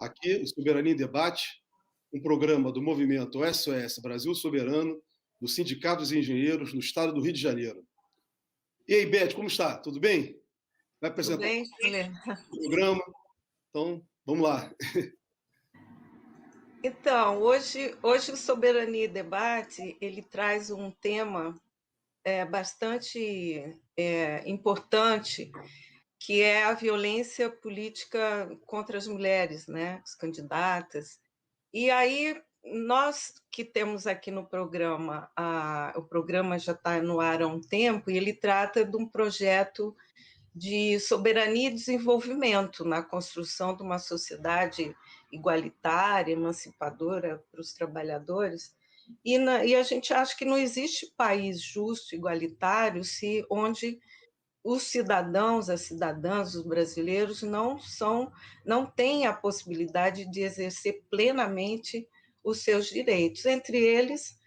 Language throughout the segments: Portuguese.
Aqui, o Soberania em Debate, um programa do movimento SOS Brasil Soberano, do Sindicato dos Engenheiros, no estado do Rio de Janeiro. E aí, Beth, como está? Tudo bem? Vai Tudo apresentar bem, o programa? Então, vamos lá. Então, hoje o Soberania em Debate, ele traz um tema bastante importante, que é a violência política contra as mulheres, né, as candidatas. E aí, nós que temos aqui no programa, o programa já está no ar há um tempo, e ele trata de um projeto de soberania e desenvolvimento na construção de uma sociedade igualitária, emancipadora para os trabalhadores. E a gente acha que não existe país justo, igualitário, onde os cidadãos, as cidadãs, os brasileiros não têm a possibilidade de exercer plenamente os seus direitos, entre eles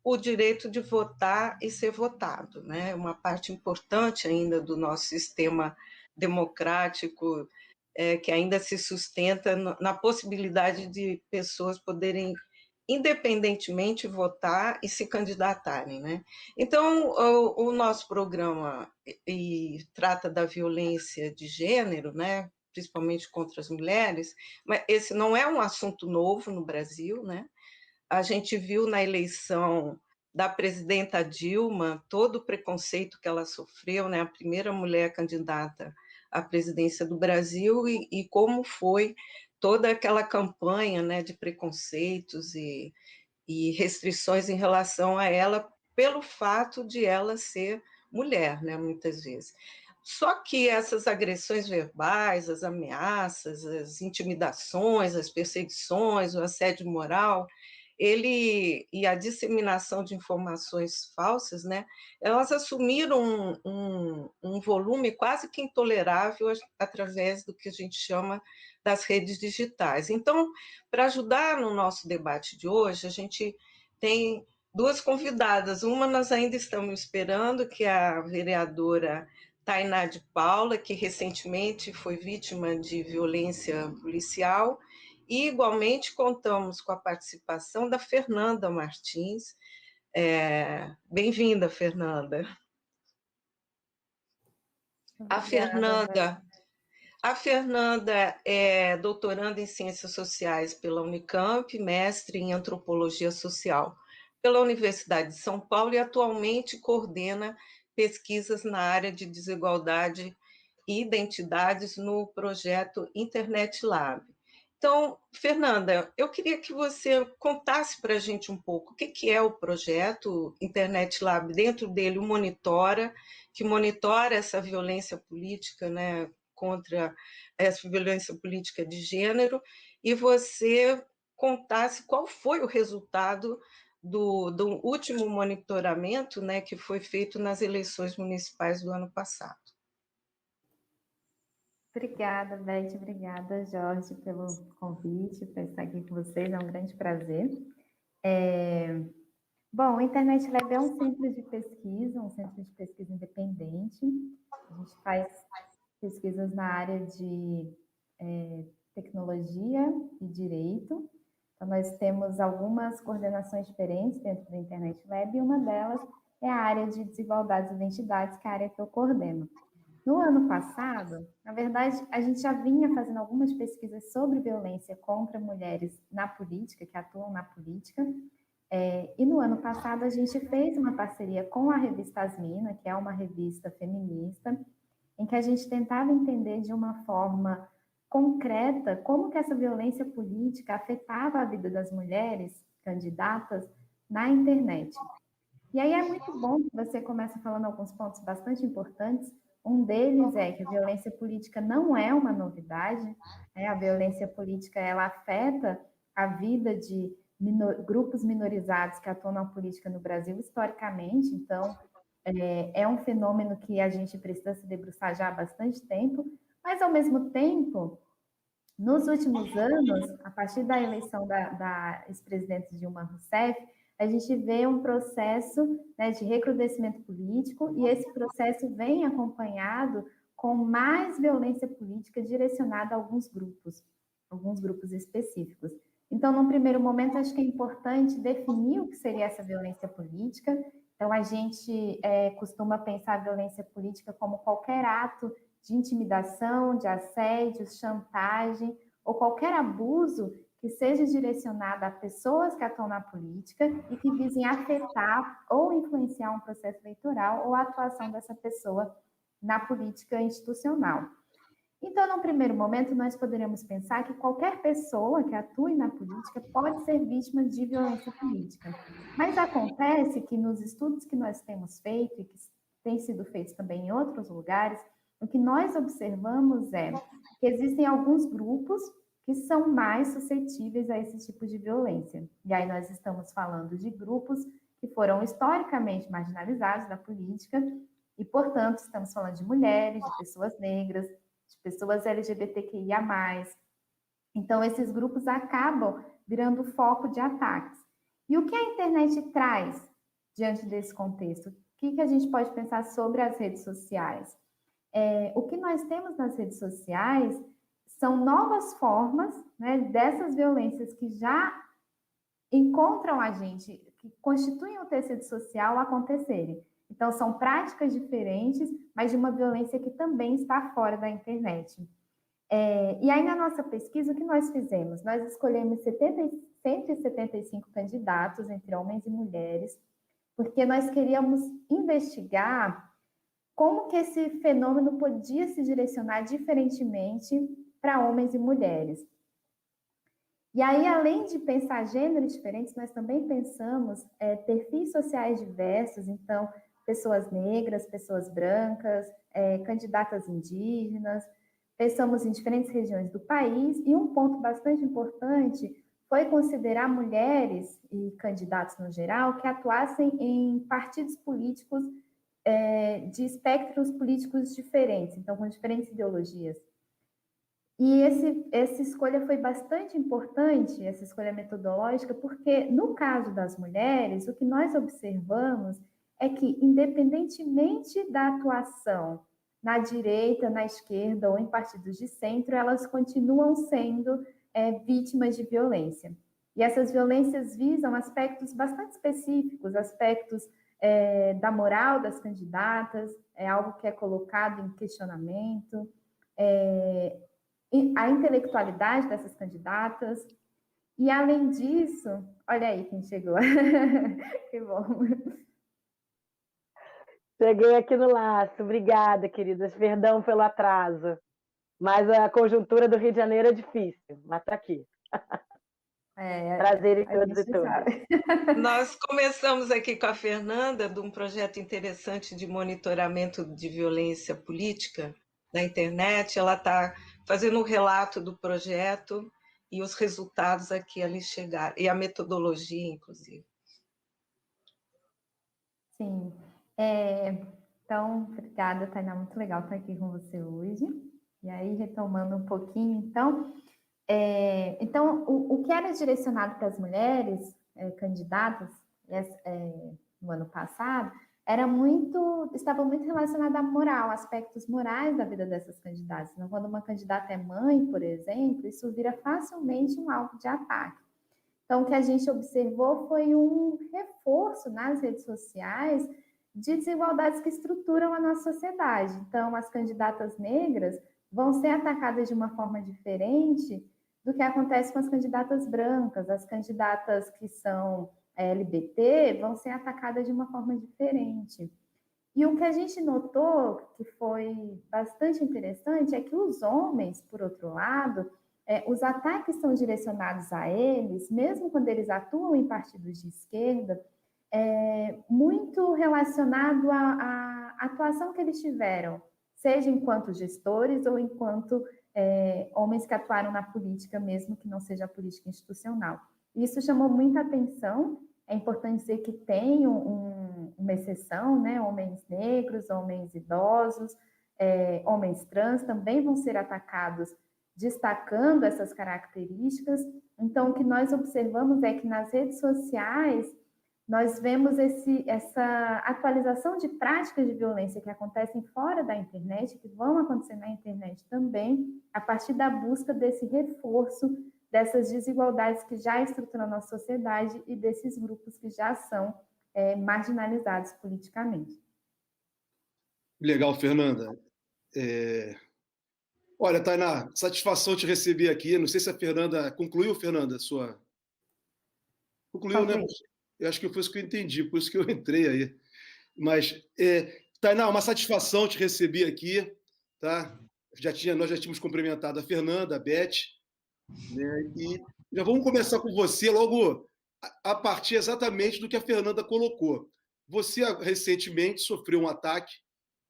o direito de votar e ser votado, né? Uma parte importante ainda do nosso sistema democrático, que ainda se sustenta na possibilidade de pessoas poderem independentemente votar e se candidatarem, né? Então, o nosso programa trata da violência de gênero, né? Principalmente contra as mulheres, mas esse não é um assunto novo no Brasil, né? A gente viu na eleição da presidenta Dilma todo o preconceito que ela sofreu, né? A primeira mulher candidata à presidência do Brasil, e como foi toda aquela campanha, né, de preconceitos e restrições em relação a ela, pelo fato de ela ser mulher, né, muitas vezes. Só que essas agressões verbais, as ameaças, as intimidações, as perseguições, o assédio moral, e a disseminação de informações falsas, né, elas assumiram um volume quase que intolerável através do que a gente chama das redes digitais. Então, para ajudar no nosso debate de hoje, a gente tem duas convidadas. Uma nós ainda estamos esperando, que é a vereadora Tainá de Paula, que recentemente foi vítima de violência policial, e igualmente contamos com a participação da Fernanda Martins. Bem-vinda, Fernanda. Obrigada, A Fernanda é doutoranda em Ciências Sociais pela Unicamp, mestre em Antropologia Social pela Universidade de São Paulo e atualmente coordena pesquisas na área de desigualdade e identidades no projeto Internet Lab. Então, Fernanda, eu queria que você contasse para a gente um pouco o que é o projeto Internet Lab. Dentro dele, o que monitora essa violência política, né, contra essa violência política de gênero, e você contasse qual foi o resultado do último monitoramento, né, que foi feito nas eleições municipais do ano passado. Obrigada, Beth, obrigada, Jorge, pelo convite para estar aqui com vocês, é um grande prazer. Bom, o Internet Lab é um centro de pesquisa independente. A gente faz pesquisas na área de tecnologia e direito. Então, nós temos algumas coordenações diferentes dentro do Internet Lab, e uma delas é a área de desigualdades e identidades, que é a área que eu coordeno. No ano passado, na verdade, a gente já vinha fazendo algumas pesquisas sobre violência contra mulheres na política, que atuam na política, e no ano passado a gente fez uma parceria com a revista Asmina, que é uma revista feminista, em que a gente tentava entender de uma forma concreta como que essa violência política afetava a vida das mulheres candidatas na internet. E aí é muito bom que você começa falando alguns pontos bastante importantes. Um deles é que a violência política não é uma novidade, né? A violência política, ela afeta a vida de grupos minorizados que atuam na política no Brasil historicamente. Então, é um fenômeno que a gente precisa se debruçar já há bastante tempo, mas, ao mesmo tempo, nos últimos anos, a partir da eleição da ex-presidente Dilma Rousseff, a gente vê um processo, né, de recrudescimento político, e esse processo vem acompanhado com mais violência política direcionada a alguns grupos. alguns grupos específicos. Então, num primeiro momento, acho que é importante definir o que seria essa violência política. Então, a gente costuma pensar a violência política como qualquer ato de intimidação, de assédio, chantagem ou qualquer abuso que seja direcionado a pessoas que atuam na política e que visem afetar ou influenciar um processo eleitoral ou a atuação dessa pessoa na política institucional. Então, num primeiro momento, nós poderíamos pensar que qualquer pessoa que atue na política pode ser vítima de violência política. Mas acontece que nos estudos que nós temos feito e que têm sido feitos também em outros lugares, o que nós observamos é que existem alguns grupos que são mais suscetíveis a esse tipo de violência. E aí nós estamos falando de grupos que foram historicamente marginalizados da política e, portanto, estamos falando de mulheres, de pessoas negras, de pessoas LGBTQIA+. Então, esses grupos acabam virando foco de ataques. E o que a internet traz diante desse contexto? O que a gente pode pensar sobre as redes sociais? O que nós temos nas redes sociais são novas formas, né, dessas violências que já encontram a gente, que constituem o tecido social acontecerem. Então, são práticas diferentes, mas de uma violência que também está fora da internet. E aí, na nossa pesquisa, o que nós fizemos? Nós escolhemos 175 candidatos, entre homens e mulheres, porque nós queríamos investigar como que esse fenômeno podia se direcionar diferentemente para homens e mulheres. E aí, além de pensar gêneros diferentes, nós também pensamos perfis sociais diversos, então, pessoas negras, pessoas brancas, candidatas indígenas, pensamos em diferentes regiões do país, e um ponto bastante importante foi considerar mulheres e candidatos no geral que atuassem em partidos políticos de espectros políticos diferentes, então com diferentes ideologias. E essa escolha foi bastante importante, essa escolha metodológica, porque no caso das mulheres, o que nós observamos é que, independentemente da atuação na direita, na esquerda ou em partidos de centro, elas continuam sendo vítimas de violência. E essas violências visam aspectos bastante específicos, aspectos da moral das candidatas, é algo que é colocado em questionamento, a intelectualidade dessas candidatas, e além disso, olha aí quem chegou, que bom. Cheguei aqui no laço, obrigada, queridas, perdão pelo atraso, mas a conjuntura do Rio de Janeiro é difícil, mas está aqui. Prazer em todos e todas. Nós começamos aqui com a Fernanda, de um projeto interessante de monitoramento de violência política na internet. Ela está fazendo um relato do projeto e os resultados a que ali chegaram, e a metodologia, inclusive. Sim. Então, obrigada, Tainá, muito legal estar aqui com você hoje. E aí, retomando um pouquinho, então, o que era direcionado para as mulheres candidatas no ano passado estava muito relacionado à moral, aspectos morais da vida dessas candidatas. Então, quando uma candidata é mãe, por exemplo, isso vira facilmente um alvo de ataque. Então, o que a gente observou foi um reforço nas redes sociais de desigualdades que estruturam a nossa sociedade. Então, as candidatas negras vão ser atacadas de uma forma diferente do que acontece com as candidatas brancas. As candidatas que são LGBT vão ser atacadas de uma forma diferente. E o que a gente notou, que foi bastante interessante, é que os homens, por outro lado, os ataques são direcionados a eles, mesmo quando eles atuam em partidos de esquerda, muito relacionado à atuação que eles tiveram, seja enquanto gestores ou enquanto homens que atuaram na política, mesmo que não seja a política institucional. Isso chamou muita atenção. É importante dizer que tem uma exceção, né? Homens negros, homens idosos, homens trans também vão ser atacados, destacando essas características. Então, o que nós observamos é que nas redes sociais, nós vemos essa atualização de práticas de violência que acontecem fora da internet, que vão acontecer na internet também, a partir da busca desse reforço dessas desigualdades que já estruturam a nossa sociedade e desses grupos que já são marginalizados politicamente. Legal, Fernanda. Olha, Tainá, satisfação te receber aqui. Não sei se a Fernanda concluiu, Fernanda, sua... Concluiu, né? Eu acho que foi isso que eu entendi, por isso que eu entrei aí. Mas, Tainá, uma satisfação te receber aqui, tá? Nós já tínhamos cumprimentado a Fernanda, a Beth, né? E já vamos começar com você logo a partir exatamente do que a Fernanda colocou. Você recentemente sofreu um ataque,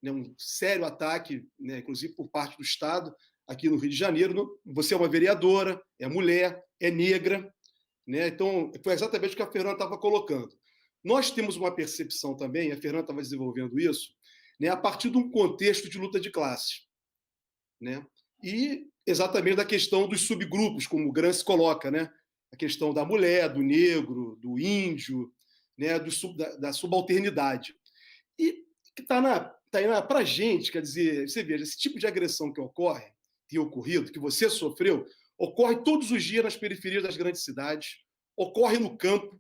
né, um sério ataque, né, inclusive por parte do Estado, aqui no Rio de Janeiro. Você é uma vereadora, é mulher, é negra, né? Então, foi exatamente o que a Fernanda estava colocando. Nós temos uma percepção também, a Fernanda estava desenvolvendo isso, né, a partir de um contexto de luta de classes, né? E exatamente da questão dos subgrupos, como o Gramsci coloca, né? A questão da mulher, do negro, do índio, né? Da subalternidade. E que está para a gente, quer dizer, você veja, esse tipo de agressão que ocorre, tem ocorrido, que você sofreu, ocorre todos os dias nas periferias das grandes cidades, ocorre no campo,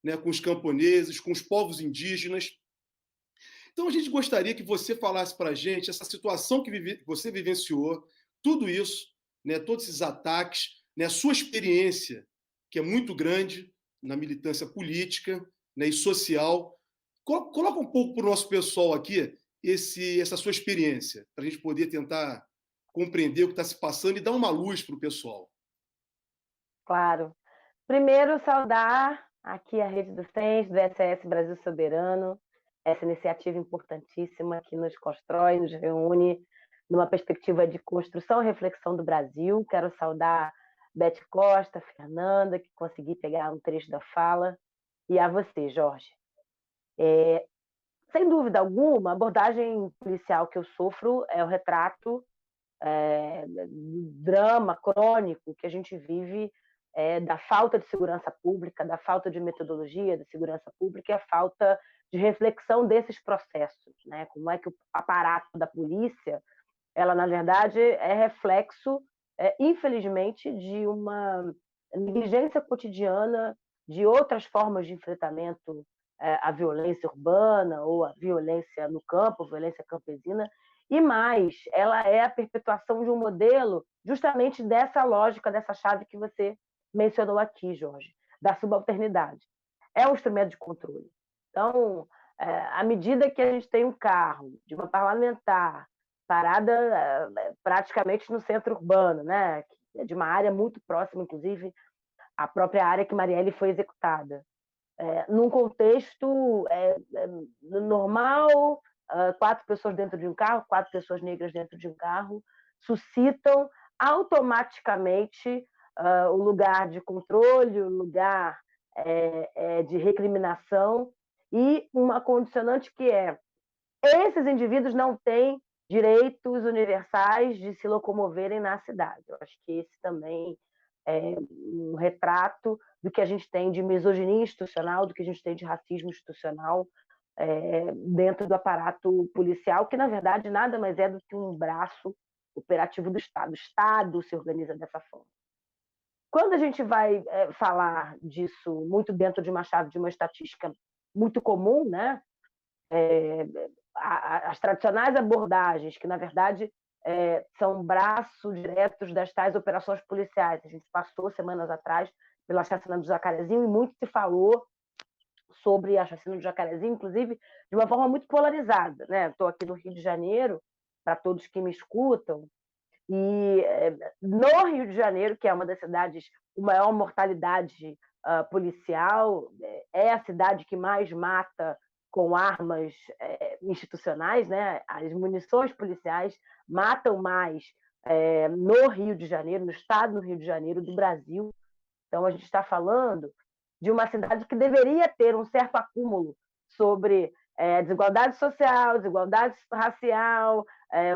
né, com os camponeses, com os povos indígenas. Então, a gente gostaria que você falasse para a gente essa situação que você vivenciou, tudo isso, né, todos esses ataques, né, a sua experiência, que é muito grande na militância política, né, e social. Coloca um pouco para o nosso pessoal aqui essa sua experiência, para a gente poder tentar compreender o que está se passando e dar uma luz para o pessoal. Claro. Primeiro, saudar aqui a Rede do SENS, do SOS Brasil Soberano, essa iniciativa importantíssima que nos constrói, nos reúne numa perspectiva de construção e reflexão do Brasil. Quero saudar Beth Costa, Fernanda, que consegui pegar um trecho da fala, e a você, Jorge. Sem dúvida alguma, a abordagem policial que eu sofro é o retrato do drama crônico que a gente vive, da falta de segurança pública, da falta de metodologia de segurança pública e a falta de reflexão desses processos, né? Como é que o aparato da polícia, ela, na verdade, é reflexo, infelizmente, de uma negligência cotidiana de outras formas de enfrentamento à violência urbana ou à violência no campo, violência campesina, e mais, ela é a perpetuação de um modelo justamente dessa lógica, dessa chave que você mencionou aqui, Jorge, da subalternidade. É um instrumento de controle. Então, à medida que a gente tem um carro de uma parlamentar parada praticamente no centro urbano, né, de uma área muito próxima, inclusive, à própria área que Marielle foi executada, num contexto normal, 4 pessoas dentro de um carro, 4 pessoas negras dentro de um carro, suscitam automaticamente o lugar de controle, o lugar de recriminação e uma condicionante que esses indivíduos não têm direitos universais de se locomoverem na cidade. Eu acho que esse também é um retrato do que a gente tem de misoginia institucional, do que a gente tem de racismo institucional dentro do aparato policial, que, na verdade, nada mais é do que um braço operativo do Estado. O Estado se organiza dessa forma. Quando a gente vai falar disso muito dentro de uma chave, de uma estatística muito comum, né? As tradicionais abordagens, que, na verdade, são braços diretos das tais operações policiais. A gente passou, semanas atrás, pela chacina do Jacarezinho, e muito se falou sobre a chacina do Jacarezinho, inclusive, de uma forma muito polarizada, né? Estou aqui no Rio de Janeiro, para todos que me escutam, e no Rio de Janeiro, que é uma das cidades com maior mortalidade policial, é a cidade que mais mata com armas institucionais, né? As munições policiais matam mais no Rio de Janeiro, no estado do Rio de Janeiro, do Brasil. Então, a gente está falando de uma cidade que deveria ter um certo acúmulo sobre desigualdade social, desigualdade racial,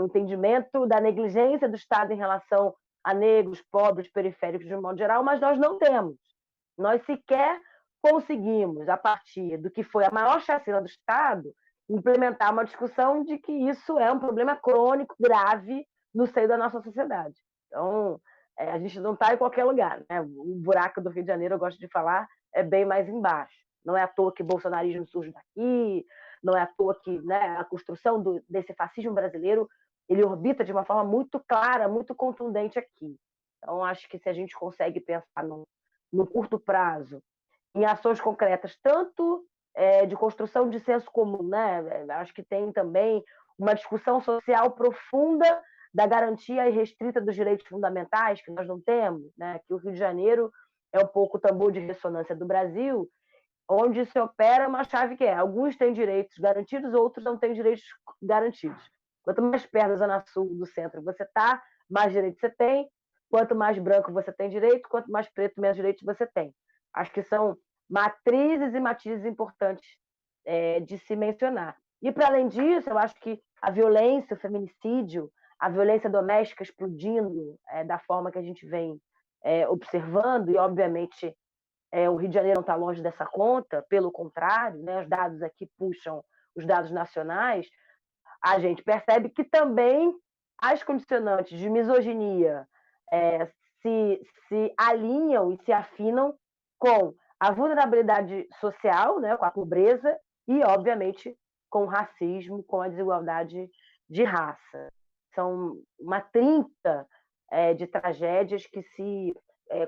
o entendimento da negligência do Estado em relação a negros, pobres, periféricos, de um modo geral, mas nós não temos. Nós sequer conseguimos, a partir do que foi a maior chacina do Estado, implementar uma discussão de que isso é um problema crônico, grave, no seio da nossa sociedade. Então, a gente não está em qualquer lugar, né? O buraco do Rio de Janeiro, eu gosto de falar, é bem mais embaixo. Não é à toa que o bolsonarismo surge daqui, não é à toa que, né, a construção desse fascismo brasileiro ele orbita de uma forma muito clara, muito contundente aqui. Então, acho que se a gente consegue pensar no curto prazo, em ações concretas, tanto de construção de senso comum, né? Acho que tem também uma discussão social profunda da garantia irrestrita dos direitos fundamentais, que nós não temos, né? Que o Rio de Janeiro é um pouco o tambor de ressonância do Brasil, onde se opera uma chave que alguns têm direitos garantidos, outros não têm direitos garantidos. Quanto mais perto da Zona Sul, do centro você está, mais direitos você tem. Quanto mais branco você tem direito, quanto mais preto, menos direitos você tem. Acho que são matrizes e matizes importantes de se mencionar. E, para além disso, eu acho que a violência, o feminicídio, a violência doméstica explodindo da forma que a gente vem observando, e, obviamente, o Rio de Janeiro não está longe dessa conta, pelo contrário, né, os dados aqui puxam os dados nacionais, a gente percebe que também as condicionantes de misoginia se alinham e se afinam com a vulnerabilidade social, né, com a pobreza e, obviamente, com o racismo, com a desigualdade de raça. São uma trinca de tragédias que se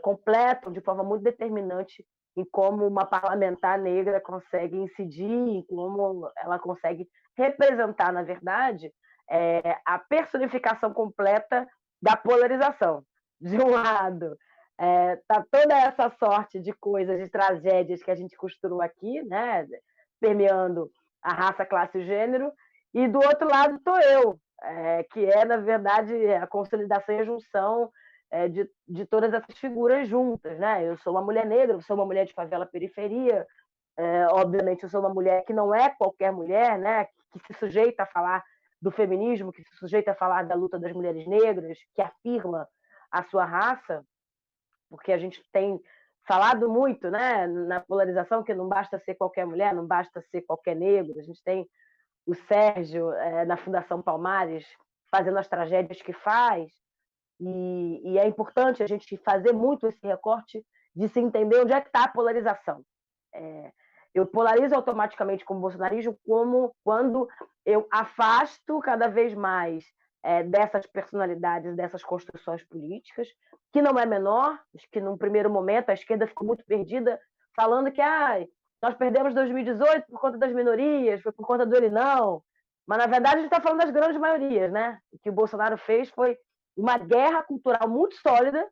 completam de forma muito determinante em como uma parlamentar negra consegue incidir, em como ela consegue representar, na verdade, a personificação completa da polarização. De um lado, tá toda essa sorte de coisas, de tragédias que a gente costurou aqui, né, permeando a raça, classe e gênero, e do outro lado estou eu, que na verdade, a consolidação e a junção de todas essas figuras juntas, né? Eu sou uma mulher negra, eu sou uma mulher de favela periferia, obviamente eu sou uma mulher que não é qualquer mulher, né? Que se sujeita a falar do feminismo, que se sujeita a falar da luta das mulheres negras, que afirma a sua raça, porque a gente tem falado muito, né, na polarização, que não basta ser qualquer mulher, não basta ser qualquer negro. A gente tem o Sérgio, na Fundação Palmares, fazendo as tragédias que faz, e é importante a gente fazer muito esse recorte de se entender onde é que está a polarização. Eu polarizo automaticamente com o bolsonarismo como quando eu afasto cada vez mais dessas personalidades, dessas construções políticas, que não é menor, acho que num primeiro momento a esquerda ficou muito perdida, falando que nós perdemos 2018 por conta das minorias, foi por conta do ele não, mas na verdade a gente está falando das grandes maiorias, né? O que o Bolsonaro fez foi uma guerra cultural muito sólida,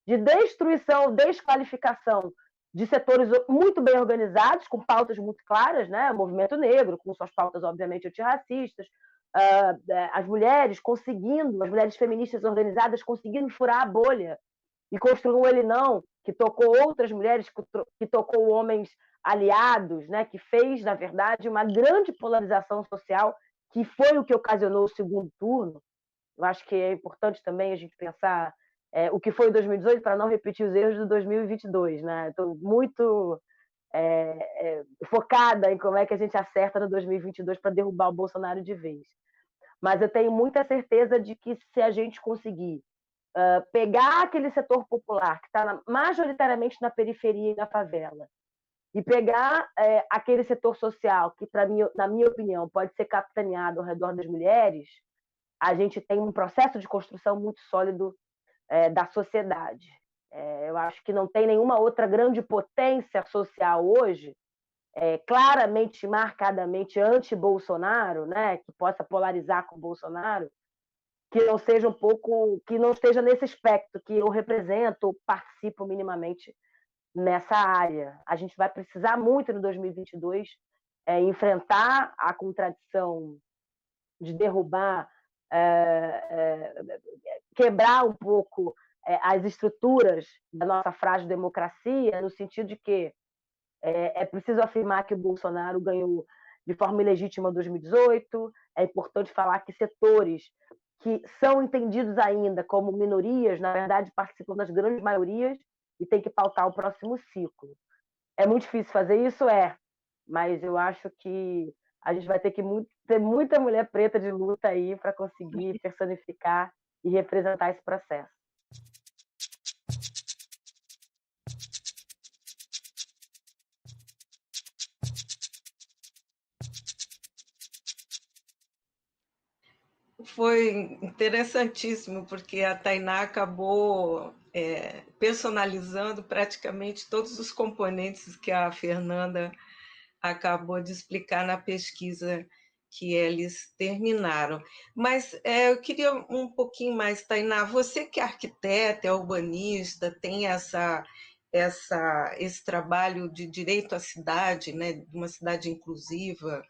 de destruição, desqualificação de setores muito bem organizados, com pautas muito claras, né? O movimento negro, com suas pautas, obviamente, antirracistas, as mulheres feministas organizadas conseguindo furar a bolha e construir um ele não, que tocou outras mulheres, que tocou homens aliados, né? Que fez, na verdade, uma grande polarização social, que foi o que ocasionou o segundo turno. Eu acho que é importante também a gente pensar o que foi em 2018 para não repetir os erros de 2022, né? Estou muito focada em como é que a gente acerta no 2022 para derrubar o Bolsonaro de vez. Mas eu tenho muita certeza de que se a gente conseguir pegar aquele setor popular que está majoritariamente na periferia e na favela e pegar aquele setor social que, na minha opinião, pode ser capitaneado ao redor das mulheres, a gente tem um processo de construção muito sólido da sociedade. Eu acho que não tem nenhuma outra grande potência social hoje, claramente, marcadamente anti-Bolsonaro, né, que possa polarizar com o Bolsonaro, que não seja que não esteja nesse espectro que eu represento ou participo minimamente nessa área. A gente vai precisar muito no 2022 enfrentar a contradição de derrubar, quebrar um pouco as estruturas da nossa frágil democracia, no sentido de que é preciso afirmar que o Bolsonaro ganhou de forma ilegítima em 2018, é importante falar que setores que são entendidos ainda como minorias, na verdade, participam das grandes maiorias e tem que pautar o próximo ciclo. É muito difícil fazer isso? Mas eu acho que a gente vai ter que ter muita mulher preta de luta aí para conseguir personificar e representar esse processo. Foi interessantíssimo, porque a Tainá acabou personalizando praticamente todos os componentes que a Fernanda acabou de explicar na pesquisa que eles terminaram. Mas eu queria um pouquinho mais, Tainá, você que é arquiteta, é urbanista, tem esse trabalho de direito à cidade, né, de uma cidade inclusiva,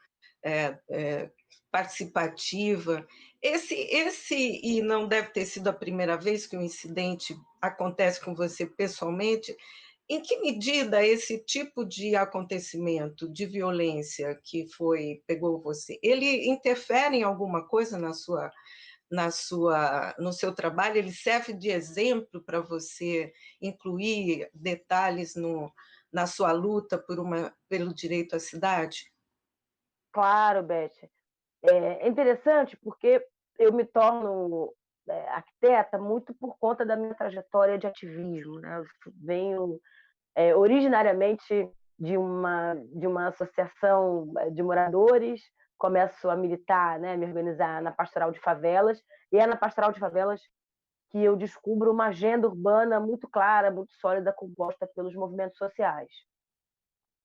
participativa. E não deve ter sido a primeira vez que um incidente acontece com você pessoalmente. Em que medida esse tipo de acontecimento, de violência que pegou você, ele interfere em alguma coisa no seu trabalho? Ele serve de exemplo para você incluir detalhes na sua luta pelo direito à cidade? Claro, Beth. É interessante porque eu me torno arquiteta muito por conta da minha trajetória de ativismo, né? Eu venho originariamente de uma associação de moradores, começo a militar, né, me organizar na Pastoral de Favelas, e é na Pastoral de Favelas que eu descubro uma agenda urbana muito clara, muito sólida, composta pelos movimentos sociais.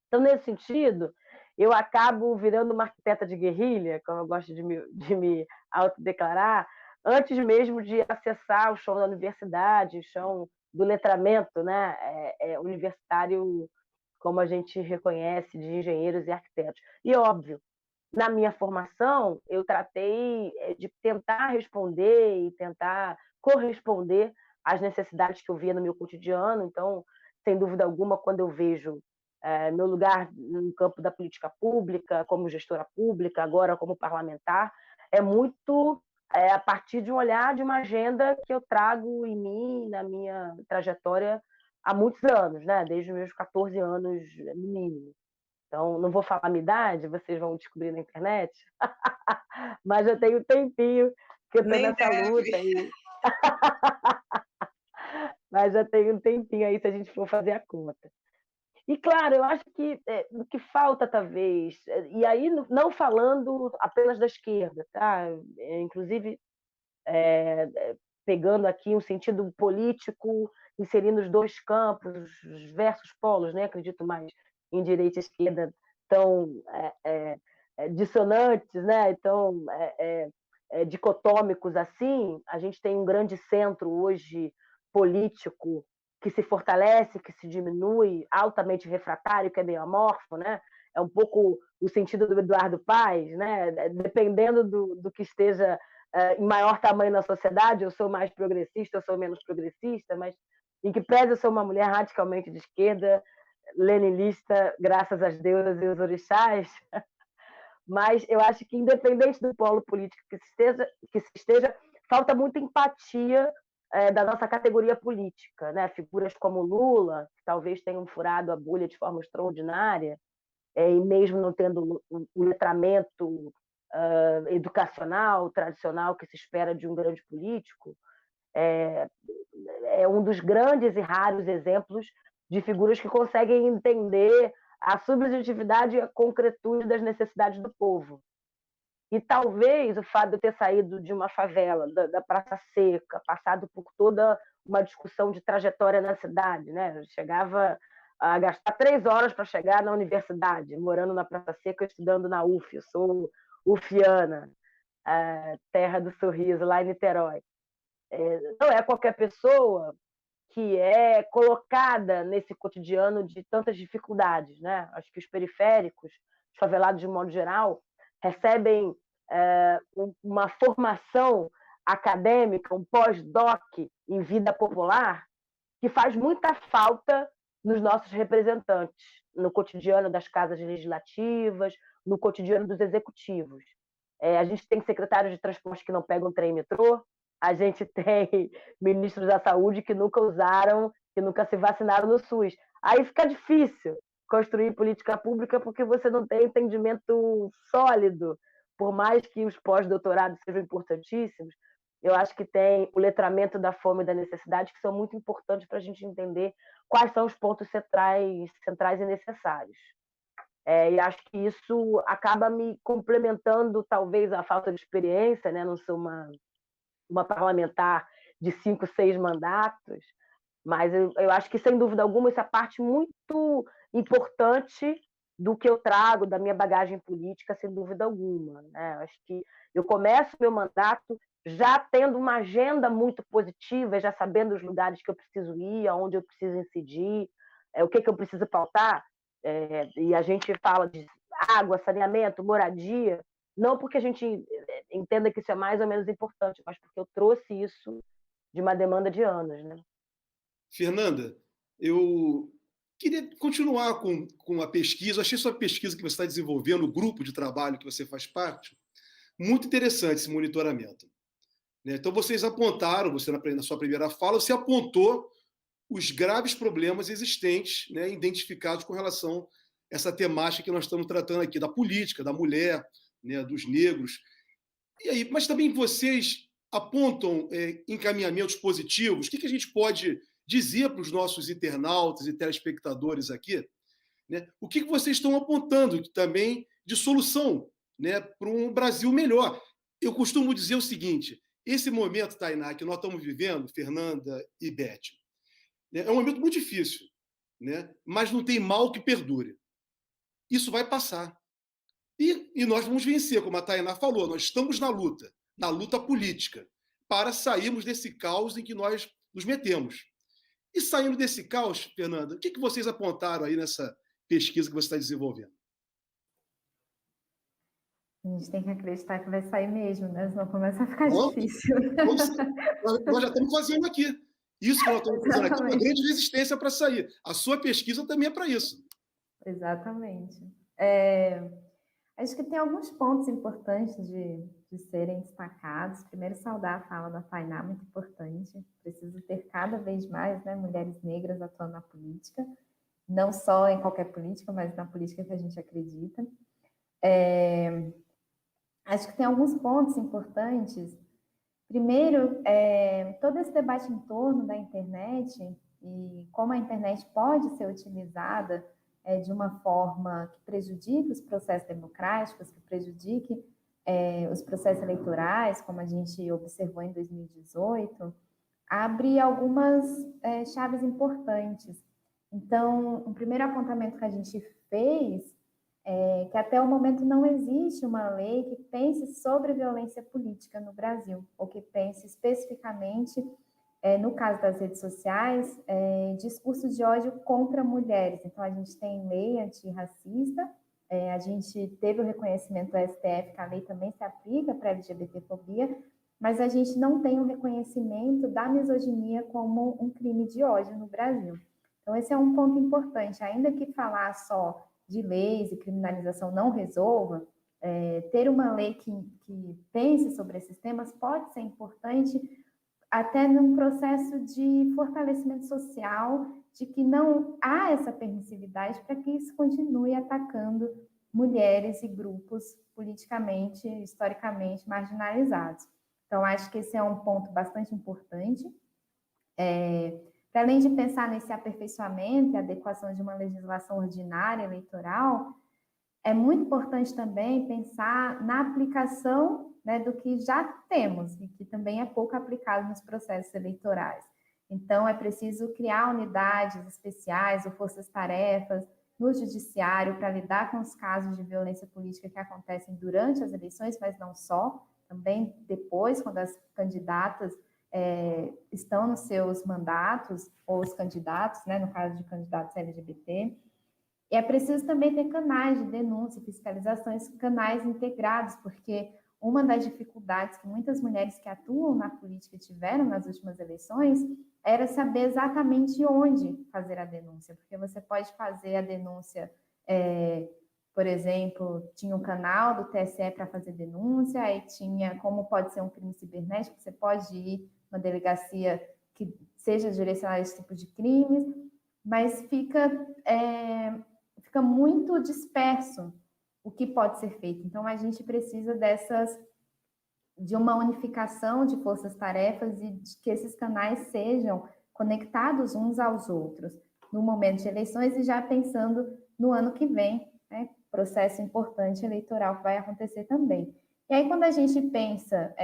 Então, nesse sentido, eu acabo virando uma arquiteta de guerrilha, como eu gosto de me autodeclarar, antes mesmo de acessar o chão da universidade, o chão do letramento, né, universitário, como a gente reconhece, de engenheiros e arquitetos. E, óbvio, na minha formação, eu tratei de tentar responder e tentar corresponder às necessidades que eu via no meu cotidiano. Então, sem dúvida alguma, quando eu vejo meu lugar no campo da política pública, como gestora pública, agora como parlamentar, é muito a partir de um olhar, de uma agenda que eu trago em mim, na minha trajetória, há muitos anos, né? Desde os meus 14 anos, no mínimo. Então, não vou falar a minha idade, vocês vão descobrir na internet, mas já tem um tempinho que eu estou Nem nessa deve. luta aí. Mas já tem um tempinho aí se a gente for fazer a conta. E, claro, eu acho que o que falta, talvez, e aí não falando apenas da esquerda, tá? Inclusive, pegando aqui um sentido político, inserindo os dois campos, os diversos polos, né? Acredito mais em direita e esquerda tão dissonantes, né? Tão dicotômicos assim. A gente tem um grande centro hoje político que se fortalece, que se diminui, altamente refratário, que é meio amorfo, né? É um pouco o sentido do Eduardo Paes, né? Dependendo do que esteja em maior tamanho na sociedade, eu sou mais progressista, eu sou menos progressista, mas em que pese eu sou uma mulher radicalmente de esquerda, leninista, graças às deusas e aos orixás, mas eu acho que, independente do polo político que se esteja, falta muita empatia da nossa categoria política, né? Figuras como Lula, que talvez tenham furado a bolha de forma extraordinária, e mesmo não tendo o letramento educacional, tradicional, que se espera de um grande político, é um dos grandes e raros exemplos de figuras que conseguem entender a subjetividade e a concretude das necessidades do povo. E talvez o fato de eu ter saído de uma favela, da Praça Seca, passado por toda uma discussão de trajetória na cidade, né? Eu chegava a gastar 3 horas para chegar na universidade, morando na Praça Seca, estudando na UF. Eu sou ufiana, terra do sorriso, lá em Niterói. Não é qualquer pessoa que é colocada nesse cotidiano de tantas dificuldades, né? Acho que os periféricos, os favelados de modo geral, recebem uma formação acadêmica, um pós-doc em vida popular, que faz muita falta nos nossos representantes, no cotidiano das casas legislativas, no cotidiano dos executivos. A gente tem secretários de transporte que não pegam trem e metrô, a gente tem ministros da saúde que nunca usaram, que nunca se vacinaram no SUS. Aí fica difícil construir política pública porque você não tem entendimento sólido, por mais que os pós-doutorados sejam importantíssimos. Eu acho que tem o letramento da fome e da necessidade, que são muito importantes para a gente entender quais são os pontos centrais e necessários. E acho que isso acaba me complementando, talvez, a falta de experiência, né? Não sou uma parlamentar de 5, 6 mandatos, mas eu acho que, sem dúvida alguma, essa parte muito importante do que eu trago, da minha bagagem política, sem dúvida alguma, né? Acho que eu começo meu mandato já tendo uma agenda muito positiva, já sabendo os lugares que eu preciso ir, aonde eu preciso incidir, o que eu preciso pautar, e a gente fala de água, saneamento, moradia, não porque a gente entenda que isso é mais ou menos importante, mas porque eu trouxe isso de uma demanda de anos, né? Fernanda, eu queria continuar com a pesquisa. Achei sua pesquisa que você está desenvolvendo, o grupo de trabalho que você faz parte, muito interessante esse monitoramento. Então, vocês apontaram, você na sua primeira fala, você apontou os graves problemas existentes, né, identificados com relação a essa temática que nós estamos tratando aqui, da política, da mulher, né, dos negros. E aí, mas também vocês apontam encaminhamentos positivos. O que a gente pode dizer para os nossos internautas e telespectadores aqui, né? O que vocês estão apontando também de solução, né, para um Brasil melhor? Eu costumo dizer o seguinte: esse momento, Tainá, que nós estamos vivendo, Fernanda e Beth, né, é um momento muito difícil, né, mas não tem mal que perdure. Isso vai passar. E nós vamos vencer, como a Tainá falou, nós estamos na luta política, para sairmos desse caos em que nós nos metemos. E saindo desse caos, Fernanda, o que vocês apontaram aí nessa pesquisa que você está desenvolvendo? A gente tem que acreditar que vai sair mesmo, né? Senão começa a ficar difícil. Nós já estamos fazendo aqui. Isso que nós estamos fazendo aqui é uma grande resistência para sair. A sua pesquisa também é para isso. Exatamente. Acho que tem alguns pontos importantes de serem destacados. Primeiro, saudar a fala da Tainá, muito importante. Preciso ter cada vez mais, né, mulheres negras atuando na política, não só em qualquer política, mas na política que a gente acredita. Acho que tem alguns pontos importantes. Primeiro, todo esse debate em torno da internet e como a internet pode ser utilizada de uma forma que prejudique os processos democráticos, que prejudique os processos eleitorais, como a gente observou em 2018, abre algumas chaves importantes. Então, o primeiro apontamento que a gente fez é que até o momento não existe uma lei que pense sobre violência política no Brasil, ou que pense especificamente, no caso das redes sociais, discursos de ódio contra mulheres. Então, a gente tem lei antirracista, a gente teve o reconhecimento do STF que a lei também se aplica para a LGBTfobia, mas a gente não tem o reconhecimento da misoginia como um crime de ódio no Brasil. Então, esse é um ponto importante. Ainda que falar só de leis e criminalização não resolva, ter uma lei que pense sobre esses temas pode ser importante até num processo de fortalecimento social, de que não há essa permissividade para que isso continue atacando mulheres e grupos politicamente, historicamente marginalizados. Então, acho que esse é um ponto bastante importante. Para além de pensar nesse aperfeiçoamento e adequação de uma legislação ordinária eleitoral, é muito importante também pensar na aplicação, né, do que já temos e que também é pouco aplicado nos processos eleitorais. Então, é preciso criar unidades especiais ou forças-tarefas no judiciário para lidar com os casos de violência política que acontecem durante as eleições, mas não só, também depois, quando as candidatas estão nos seus mandatos, ou os candidatos, né, no caso de candidatos LGBT. E é preciso também ter canais de denúncia, fiscalizações, canais integrados, porque uma das dificuldades que muitas mulheres que atuam na política tiveram nas últimas eleições era saber exatamente onde fazer a denúncia, porque você pode fazer a denúncia, por exemplo, tinha um canal do TSE para fazer denúncia, aí tinha, como pode ser um crime cibernético, você pode ir uma delegacia que seja direcionada a esse tipo de crimes, mas fica fica muito disperso o que pode ser feito. Então, a gente precisa de uma unificação de forças-tarefas e de que esses canais sejam conectados uns aos outros no momento de eleições e já pensando no ano que vem, né, processo importante eleitoral que vai acontecer também. E aí, quando a gente pensa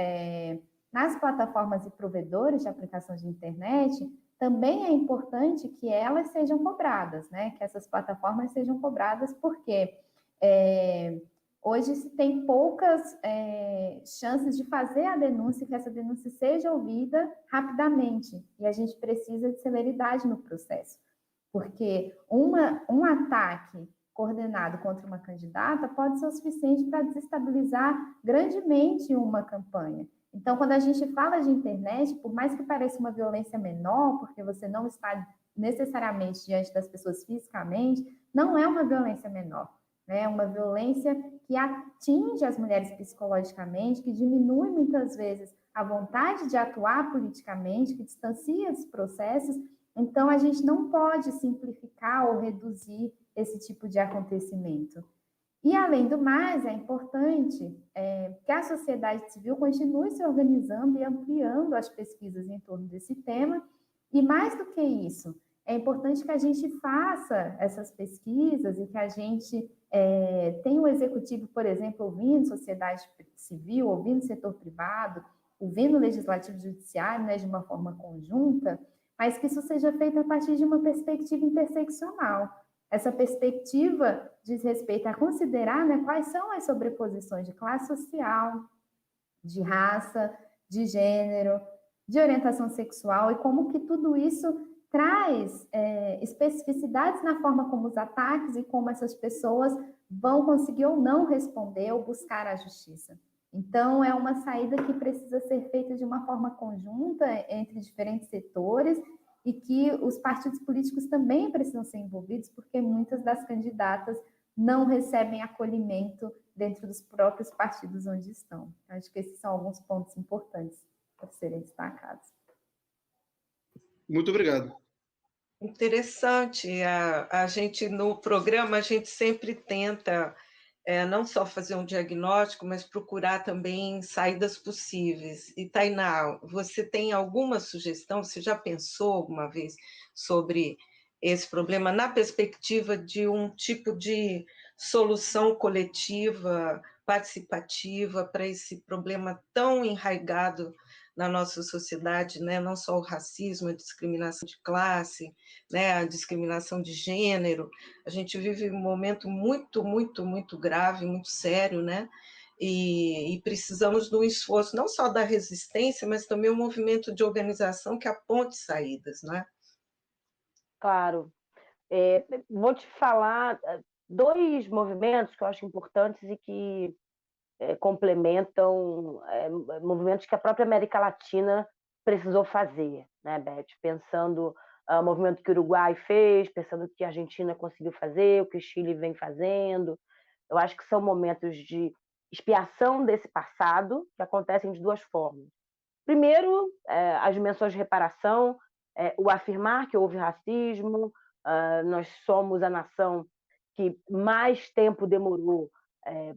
nas plataformas e provedores de aplicação de internet, também é importante que elas sejam cobradas, né? Que essas plataformas sejam cobradas, porque hoje se tem poucas chances de fazer a denúncia e que essa denúncia seja ouvida rapidamente. E a gente precisa de celeridade no processo, porque um ataque coordenado contra uma candidata pode ser o suficiente para desestabilizar grandemente uma campanha. Então, quando a gente fala de internet, por mais que pareça uma violência menor, porque você não está necessariamente diante das pessoas fisicamente, não é uma violência menor, né? É uma violência que atinge as mulheres psicologicamente, que diminui muitas vezes a vontade de atuar politicamente, que distancia os processos. Então, a gente não pode simplificar ou reduzir esse tipo de acontecimento. E, além do mais, é importante que a sociedade civil continue se organizando e ampliando as pesquisas em torno desse tema. E, mais do que isso, é importante que a gente faça essas pesquisas e que a gente tenha um executivo, por exemplo, ouvindo sociedade civil, ouvindo setor privado, ouvindo o legislativo e judiciário, né, de uma forma conjunta, mas que isso seja feito a partir de uma perspectiva interseccional. Essa perspectiva diz respeito a considerar, né, quais são as sobreposições de classe social, de raça, de gênero, de orientação sexual, e como que tudo isso traz especificidades na forma como os ataques e como essas pessoas vão conseguir ou não responder ou buscar a justiça. Então, é uma saída que precisa ser feita de uma forma conjunta entre diferentes setores e que os partidos políticos também precisam ser envolvidos, porque muitas das candidatas não recebem acolhimento dentro dos próprios partidos onde estão. Acho que esses são alguns pontos importantes para serem destacados. Muito obrigado. Interessante. A gente, no programa, a gente sempre tenta não só fazer um diagnóstico, mas procurar também saídas possíveis. E, Tainá, você tem alguma sugestão? Você já pensou alguma vez sobre esse problema na perspectiva de um tipo de solução coletiva, participativa para esse problema tão enraizado na nossa sociedade, né? Não só o racismo, a discriminação de classe, né? A discriminação de gênero. A gente vive um momento muito, muito, muito grave, muito sério, né? E precisamos de um esforço, não só da resistência, mas também um movimento de organização que aponte saídas, né? Claro. Vou te falar dois movimentos que eu acho importantes e que complementam movimentos que a própria América Latina precisou fazer, né, Beth? Pensando o movimento que o Uruguai fez, pensando o que a Argentina conseguiu fazer, o que o Chile vem fazendo. Eu acho que são momentos de expiação desse passado que acontecem de duas formas. Primeiro, as dimensões de reparação, o afirmar que houve racismo, nós somos a nação que mais tempo demorou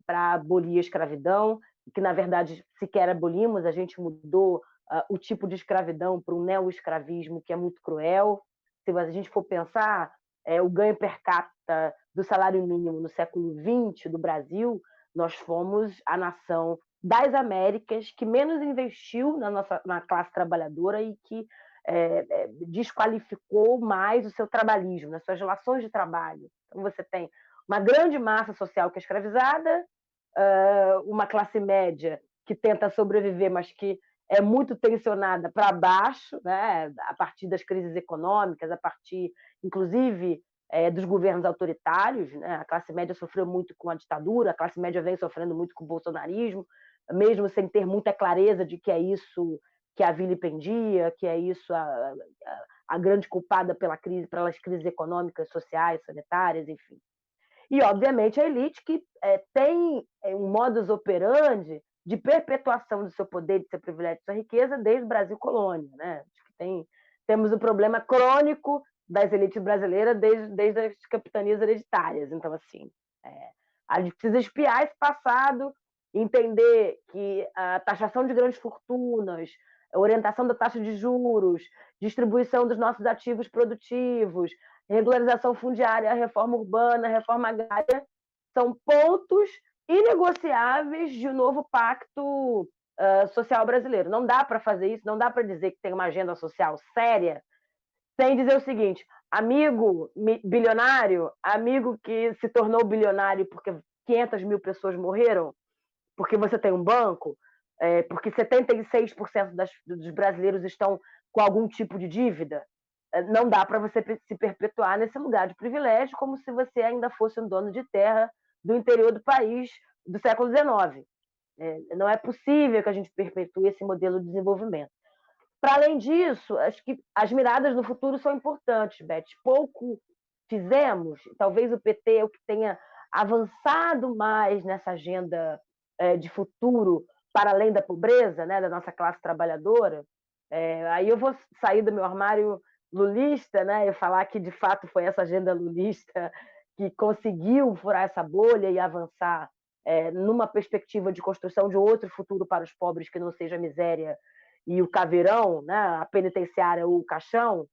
para abolir a escravidão, que, na verdade, sequer abolimos, a gente mudou o tipo de escravidão para um neo-escravismo que é muito cruel. Se a gente for pensar, o ganho per capita do salário mínimo no século XX do Brasil, nós fomos a nação das Américas que menos investiu na classe trabalhadora e que desqualificou mais o seu trabalhismo, nas suas relações de trabalho. Então, você tem uma grande massa social que é escravizada, uma classe média que tenta sobreviver, mas que é muito tensionada para baixo, né, a partir das crises econômicas, a partir, inclusive, dos governos autoritários, né? A classe média sofreu muito com a ditadura, a classe média vem sofrendo muito com o bolsonarismo, mesmo sem ter muita clareza de que é isso que a vilipendia, que é isso a grande culpada pelas crises econômicas, sociais, sanitárias, enfim. E, obviamente, a elite que tem um modus operandi de perpetuação do seu poder, de seu privilégio, de sua riqueza, desde o Brasil colônia, né? Acho que temos um problema crônico das elites brasileiras desde as capitanias hereditárias. Então, assim, a gente precisa espiar esse passado, entender que a taxação de grandes fortunas, a orientação da taxa de juros, distribuição dos nossos ativos produtivos, regularização fundiária, reforma urbana, reforma agrária, são pontos inegociáveis de um novo pacto social brasileiro. Não dá para fazer isso, não dá para dizer que tem uma agenda social séria sem dizer o seguinte: amigo bilionário, amigo que se tornou bilionário porque 500 mil pessoas morreram, porque você tem um banco, porque 76% dos brasileiros estão com algum tipo de dívida, não dá para você se perpetuar nesse lugar de privilégio como se você ainda fosse um dono de terra do interior do país do século XIX. Não é possível que a gente perpetue esse modelo de desenvolvimento. Para além disso, acho que as miradas no futuro são importantes, Beth. Pouco fizemos, talvez o PT é o que tenha avançado mais nessa agenda de futuro para além da pobreza, né, da nossa classe trabalhadora. Aí eu vou sair do meu armário lulista, né, e falar que de fato foi essa agenda lulista que conseguiu furar essa bolha e avançar numa perspectiva de construção de outro futuro para os pobres que não seja a miséria e o caveirão, né, a penitenciária ou o caixão,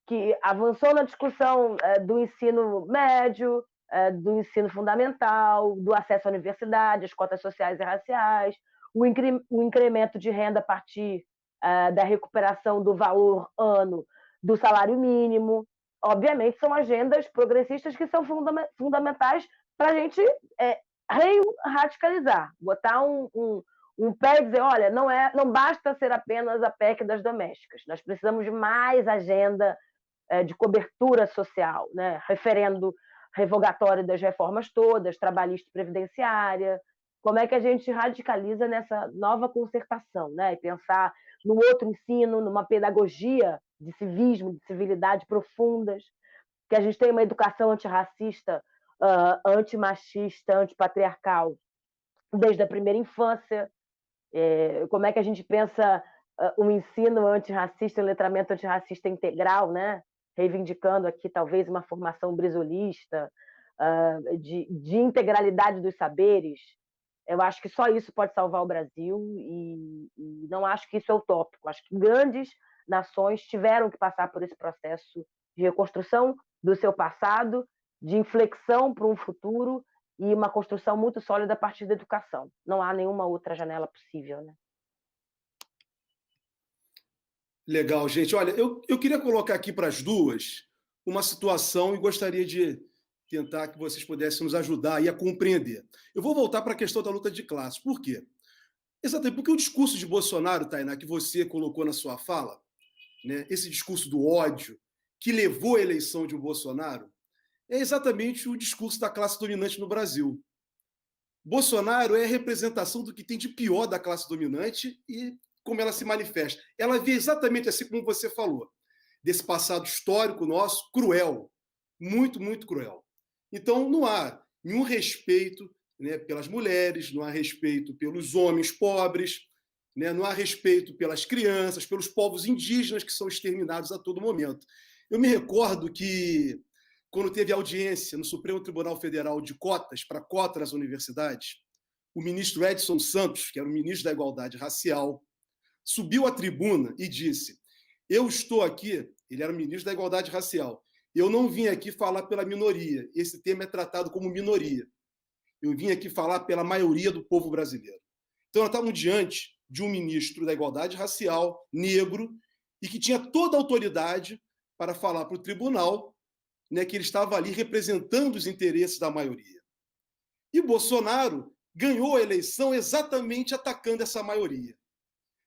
que avançou na discussão do ensino médio, do ensino fundamental, do acesso à universidade, as cotas sociais e raciais, o incremento de renda a partir da recuperação do valor ano do salário mínimo. Obviamente, são agendas progressistas que são fundamentais para a gente radicalizar, botar um pé e dizer, olha, não basta ser apenas a PEC das domésticas, nós precisamos de mais agenda de cobertura social, né? Referendo revogatório das reformas todas, trabalhista e previdenciária. Como é que a gente radicaliza nessa nova concertação, né? E pensar no outro ensino, numa pedagogia de civismo, de civilidade profundas, que a gente tenha uma educação antirracista, antimachista, antipatriarcal desde a primeira infância. Como é que a gente pensa um ensino antirracista, um letramento antirracista integral, né? Reivindicando aqui talvez uma formação brisolista, de integralidade dos saberes. Eu acho que só isso pode salvar o Brasil e não acho que isso é utópico. Acho que grandes nações tiveram que passar por esse processo de reconstrução do seu passado, de inflexão para um futuro e uma construção muito sólida a partir da educação. Não há nenhuma outra janela possível, né? Legal, gente. Olha, eu queria colocar aqui para as duas uma situação e gostaria de tentar que vocês pudessem nos ajudar aí a compreender. Eu vou voltar para a questão da luta de classes. Por quê? Exatamente porque o discurso de Bolsonaro, Tainá, que você colocou na sua fala, né, esse discurso do ódio que levou à eleição de Bolsonaro, é exatamente o discurso da classe dominante no Brasil. Bolsonaro é a representação do que tem de pior da classe dominante e como ela se manifesta. Ela vê exatamente assim como você falou, desse passado histórico nosso, cruel, muito, muito cruel. Então, não há nenhum respeito, né, pelas mulheres, não há respeito pelos homens pobres, né, não há respeito pelas crianças, pelos povos indígenas que são exterminados a todo momento. Eu me recordo que, quando teve audiência no Supremo Tribunal Federal de cotas, para cotas nas universidades, o ministro Edson Santos, que era o ministro da Igualdade Racial, subiu à tribuna e disse: eu estou aqui, ele era o ministro da Igualdade Racial, eu não vim aqui falar pela minoria, esse tema é tratado como minoria. Eu vim aqui falar pela maioria do povo brasileiro. Então, nós estávamos diante de um ministro da Igualdade Racial, negro, e que tinha toda a autoridade para falar para o tribunal, né, que ele estava ali representando os interesses da maioria. E Bolsonaro ganhou a eleição exatamente atacando essa maioria.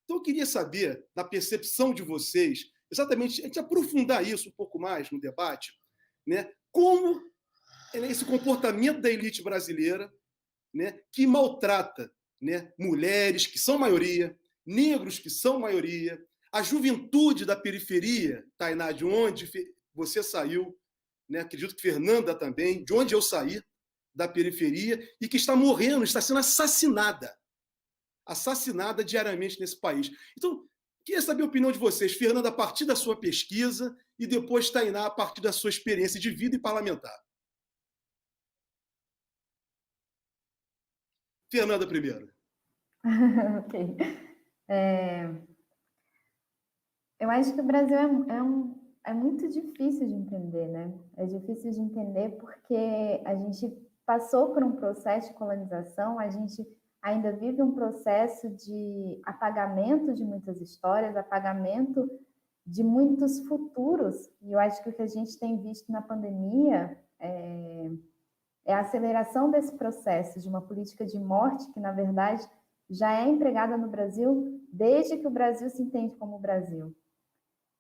Então, eu queria saber, na percepção de vocês, exatamente, a gente aprofundar isso um pouco mais no debate, né, como esse comportamento da elite brasileira, né, que maltrata, né, mulheres, que são maioria, negros, que são maioria, a juventude da periferia, Tainá, de onde você saiu, né, acredito que Fernanda também, de onde eu saí, da periferia, e que está morrendo, está sendo assassinada diariamente nesse país. Então, Queria saber a opinião de vocês, Fernanda, a partir da sua pesquisa, e depois Tainá, a partir da sua experiência de vida e parlamentar. Fernanda primeiro. Ok. Eu acho que o Brasil é muito difícil de entender, né? É difícil de entender porque a gente passou por um processo de colonização, a gente ainda vive um processo de apagamento de muitas histórias, apagamento de muitos futuros, e eu acho que o que a gente tem visto na pandemia é a aceleração desse processo de uma política de morte que, na verdade, já é empregada no Brasil desde que o Brasil se entende como o Brasil.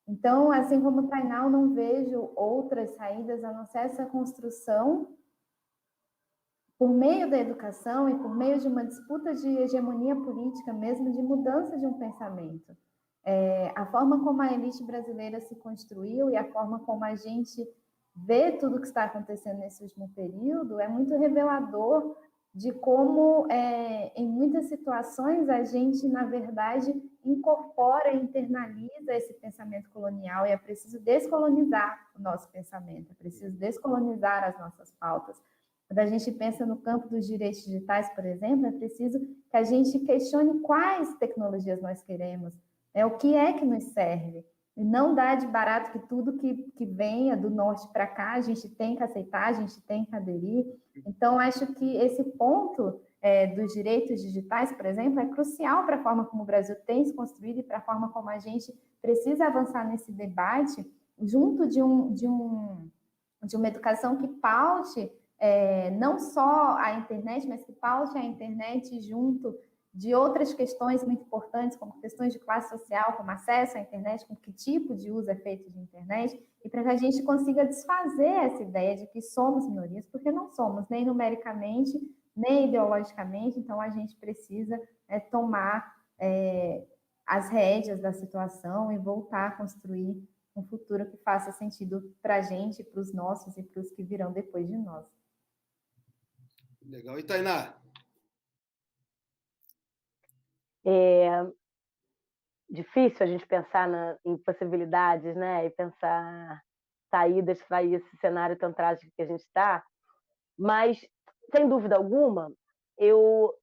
Então, assim como o Tainá, eu não vejo outras saídas a não ser essa construção por meio da educação e por meio de uma disputa de hegemonia política mesmo, de mudança de um pensamento. A forma como a elite brasileira se construiu e a forma como a gente vê tudo o que está acontecendo nesse último período é muito revelador de como, em muitas situações, a gente, na verdade, incorpora e internaliza esse pensamento colonial, e é preciso descolonizar o nosso pensamento, é preciso descolonizar as nossas pautas. Quando a gente pensa no campo dos direitos digitais, por exemplo, é preciso que a gente questione quais tecnologias nós queremos, o que é que nos serve, e não dá de barato que tudo que venha do norte para cá, a gente tem que aceitar, a gente tem que aderir. Então, acho que esse ponto dos direitos digitais, por exemplo, é crucial para a forma como o Brasil tem se construído e para a forma como a gente precisa avançar nesse debate, junto de uma educação que paute não só a internet, mas que paute a internet junto de outras questões muito importantes, como questões de classe social, como acesso à internet, com que tipo de uso é feito de internet, e para que a gente consiga desfazer essa ideia de que somos minorias, porque não somos, nem numericamente, nem ideologicamente, então a gente precisa tomar as rédeas da situação e voltar a construir um futuro que faça sentido para a gente, para os nossos e para os que virão depois de nós. Legal. E Tainá? É difícil a gente pensar em possibilidades, né? E pensar saídas para esse cenário tão trágico que a gente está, mas, sem dúvida alguma, eu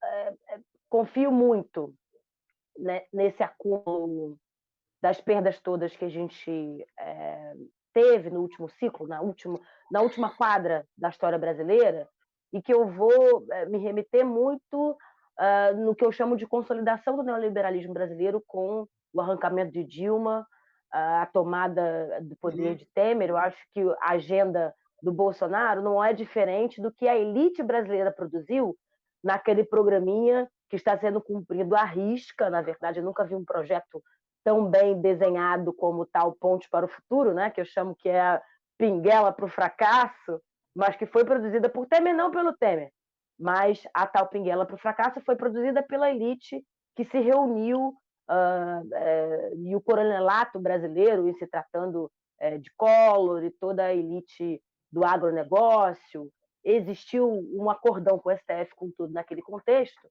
confio muito, né, nesse acúmulo das perdas todas que a gente teve no último ciclo, na última quadra da história brasileira, e que eu vou me remeter muito no que eu chamo de consolidação do neoliberalismo brasileiro com o arrancamento de Dilma, a tomada do poder de Temer. Eu acho que a agenda do Bolsonaro não é diferente do que a elite brasileira produziu naquele programinha que está sendo cumprido à risca. Na verdade, eu nunca vi um projeto tão bem desenhado como tal Ponte para o Futuro, né, que eu chamo que é a pinguela para o fracasso, mas que foi produzida por Temer, não pelo Temer, mas a tal pinguela para o fracasso foi produzida pela elite que se reuniu, e o coronelato brasileiro, em se tratando de Collor e toda a elite do agronegócio, existiu um acordão com o STF, com tudo naquele contexto,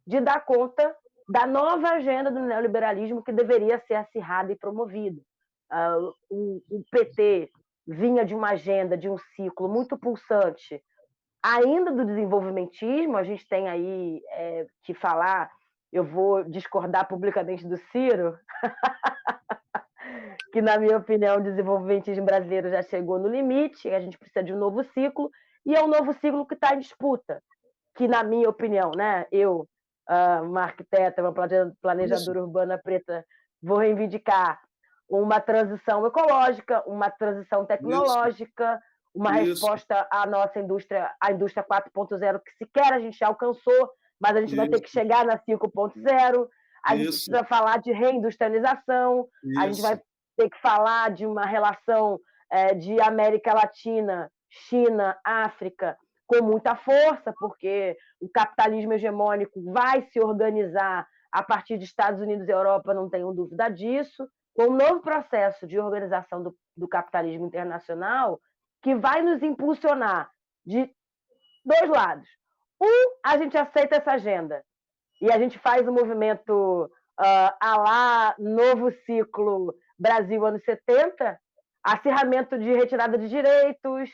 de dar conta da nova agenda do neoliberalismo que deveria ser acirrada e promovida. O PT vinha de uma agenda, de um ciclo muito pulsante, ainda do desenvolvimentismo. A gente tem aí que falar, eu vou discordar publicamente do Ciro, que, na minha opinião, o desenvolvimentismo brasileiro já chegou no limite, a gente precisa de um novo ciclo, e é um novo ciclo que está em disputa, que, na minha opinião, né, eu, uma arquiteta, uma planejadora urbana preta, vou reivindicar uma transição ecológica, uma transição tecnológica, uma resposta à nossa indústria, a indústria 4.0, que sequer a gente já alcançou, mas a gente vai ter que chegar na 5.0. A gente precisa falar de reindustrialização, a gente vai ter que falar de uma relação de América Latina, China, África, com muita força, porque o capitalismo hegemônico vai se organizar a partir de Estados Unidos e Europa, não tenho dúvida disso, com um novo processo de organização do capitalismo internacional que vai nos impulsionar de dois lados. A gente aceita essa agenda e a gente faz um movimento a lá novo ciclo Brasil anos 70, acirramento de retirada de direitos,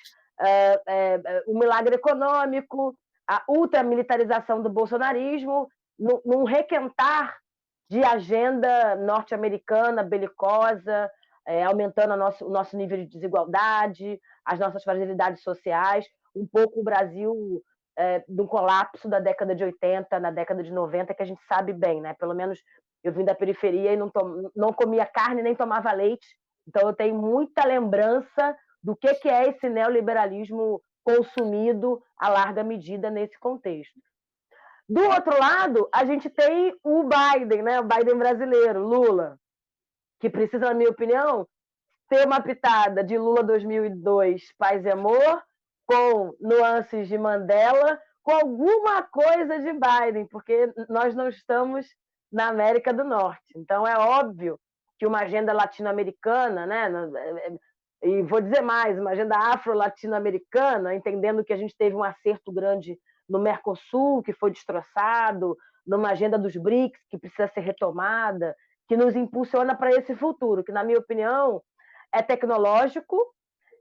o milagre econômico, a ultramilitarização do bolsonarismo, num requentar de agenda norte-americana, belicosa, aumentando o nosso nível de desigualdade, as nossas fragilidades sociais, um pouco o Brasil do colapso da década de 80, na década de 90, que a gente sabe bem, né? Pelo menos eu vim da periferia e não comia carne nem tomava leite, então eu tenho muita lembrança do que é esse neoliberalismo consumido à larga medida nesse contexto. Do outro lado, a gente tem o Biden, né? O Biden brasileiro, Lula, que precisa, na minha opinião, ter uma pitada de Lula 2002, Paz e Amor, com nuances de Mandela, com alguma coisa de Biden, porque nós não estamos na América do Norte. Então, é óbvio que uma agenda latino-americana, né? E vou dizer mais, uma agenda afro-latino-americana, entendendo que a gente teve um acerto grande no Mercosul, que foi destroçado, numa agenda dos BRICS, que precisa ser retomada, que nos impulsiona para esse futuro, que, na minha opinião, é tecnológico,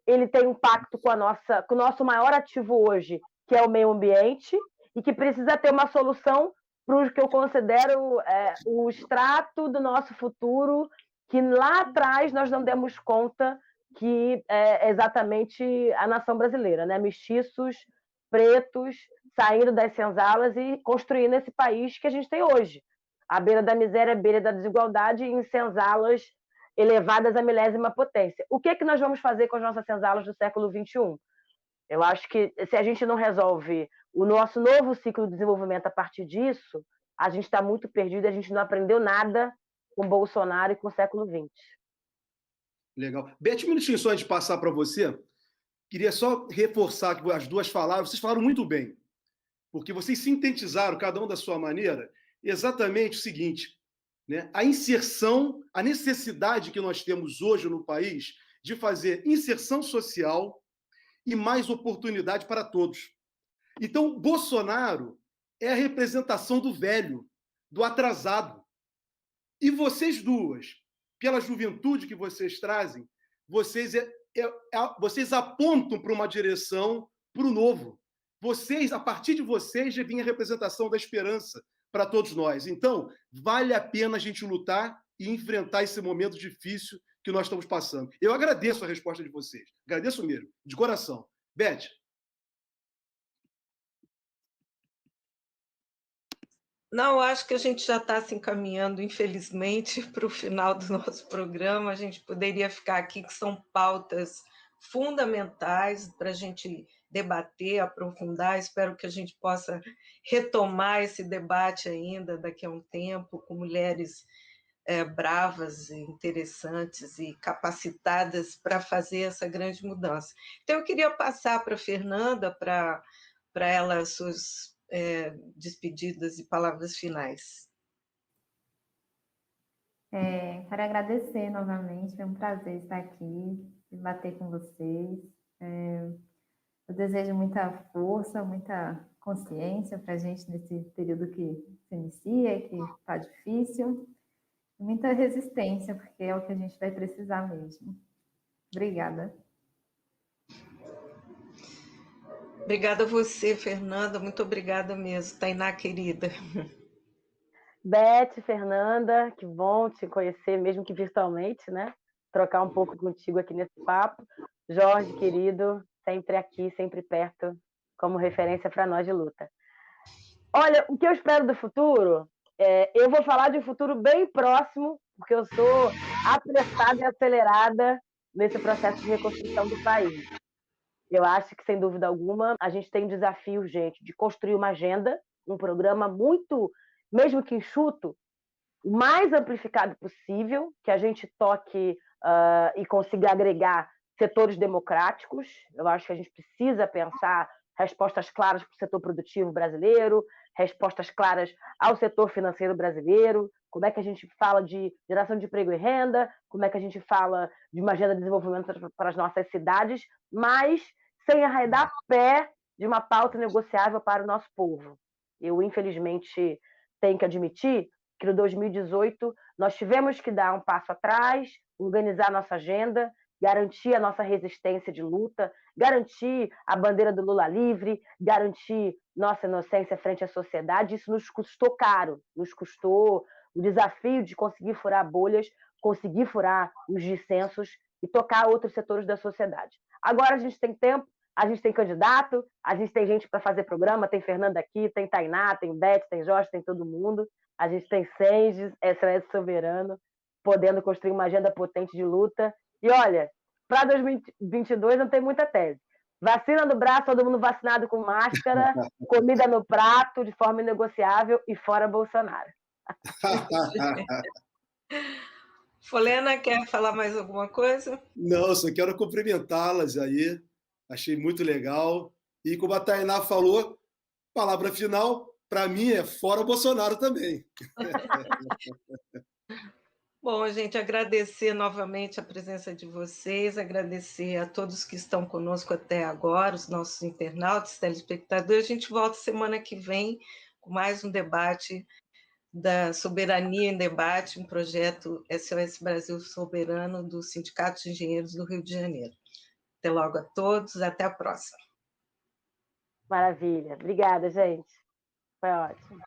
ele tem um pacto com o nosso maior ativo hoje, que é o meio ambiente, e que precisa ter uma solução para o que eu considero o extrato do nosso futuro, que lá atrás nós não demos conta que é exatamente a nação brasileira, né? Mestiços, pretos, saindo das senzalas e construindo esse país que a gente tem hoje. À beira da miséria, à beira da desigualdade, em senzalas elevadas à milésima potência. O que nós vamos fazer com as nossas senzalas do século XXI? Eu acho que se a gente não resolve o nosso novo ciclo de desenvolvimento a partir disso, a gente está muito perdido, a gente não aprendeu nada com Bolsonaro e com o século XX. Legal. Beth, um minutinho só antes de passar para você, queria só reforçar que as duas falaram, vocês falaram muito bem, porque vocês sintetizaram, cada um da sua maneira, exatamente o seguinte, né? A inserção, a necessidade que nós temos hoje no país de fazer inserção social e mais oportunidade para todos. Então, Bolsonaro é a representação do velho, do atrasado. E vocês duas, pela juventude que vocês trazem, vocês apontam para uma direção, para o novo. Vocês, a partir de vocês, já vinha a representação da esperança para todos nós. Então, vale a pena a gente lutar e enfrentar esse momento difícil que nós estamos passando. Eu agradeço a resposta de vocês. Agradeço mesmo, de coração. Beth. Não, acho que a gente já está se encaminhando, infelizmente, para o final do nosso programa. A gente poderia ficar aqui, que são pautas fundamentais para a gente debater, aprofundar. Espero que a gente possa retomar esse debate ainda daqui a um tempo, com mulheres bravas, interessantes e capacitadas para fazer essa grande mudança. Então, eu queria passar para a Fernanda, para ela, suas despedidas e palavras finais. Quero agradecer novamente, foi um prazer estar aqui, debater com vocês. Eu desejo muita força, muita consciência para a gente nesse período que se inicia, que está difícil, e muita resistência, porque é o que a gente vai precisar mesmo. Obrigada. Obrigada a você, Fernanda, muito obrigada mesmo, Tainá, querida. Beth, Fernanda, que bom te conhecer, mesmo que virtualmente, né? Trocar um pouco contigo aqui nesse papo. Jorge, querido, sempre aqui, sempre perto, como referência para nós de luta. Olha, o que eu espero do futuro, eu vou falar de um futuro bem próximo, porque eu sou apressada e acelerada nesse processo de reconstrução do país. Eu acho que, sem dúvida alguma, a gente tem um desafio, gente, de construir uma agenda, um programa muito, mesmo que enxuto, o mais amplificado possível, que a gente toque e consiga agregar setores democráticos. Eu acho que a gente precisa pensar respostas claras para o setor produtivo brasileiro, respostas claras ao setor financeiro brasileiro, como é que a gente fala de geração de emprego e renda, como é que a gente fala de uma agenda de desenvolvimento para as nossas cidades, mas sem arredar pé de uma pauta negociável para o nosso povo. Eu, infelizmente, tenho que admitir que no 2018 nós tivemos que dar um passo atrás, organizar nossa agenda, garantir a nossa resistência de luta, garantir a bandeira do Lula livre, garantir nossa inocência frente à sociedade. Isso nos custou caro, nos custou o desafio de conseguir furar bolhas, conseguir furar os dissensos e tocar outros setores da sociedade. Agora a gente tem tempo, a gente tem candidato, a gente tem gente para fazer programa, tem Fernanda aqui, tem Tainá, tem Beth, tem Jorge, tem todo mundo. A gente tem Senges, SOS Soberano, podendo construir uma agenda potente de luta. E olha, para 2022 não tem muita tese. Vacina no braço, todo mundo vacinado com máscara, comida no prato, de forma inegociável e fora Bolsonaro. Folena, quer falar mais alguma coisa? Não, só quero cumprimentá-las aí. Achei muito legal. E como a Tainá falou, palavra final, para mim é fora Bolsonaro também. Bom, gente, agradecer novamente a presença de vocês, agradecer a todos que estão conosco até agora, os nossos internautas, telespectadores. A gente volta semana que vem com mais um debate da Soberania em Debate, um projeto SOS Brasil Soberano do Sindicato de Engenheiros do Rio de Janeiro. Até logo a todos, até a próxima. Maravilha. Obrigada, gente. Foi ótimo.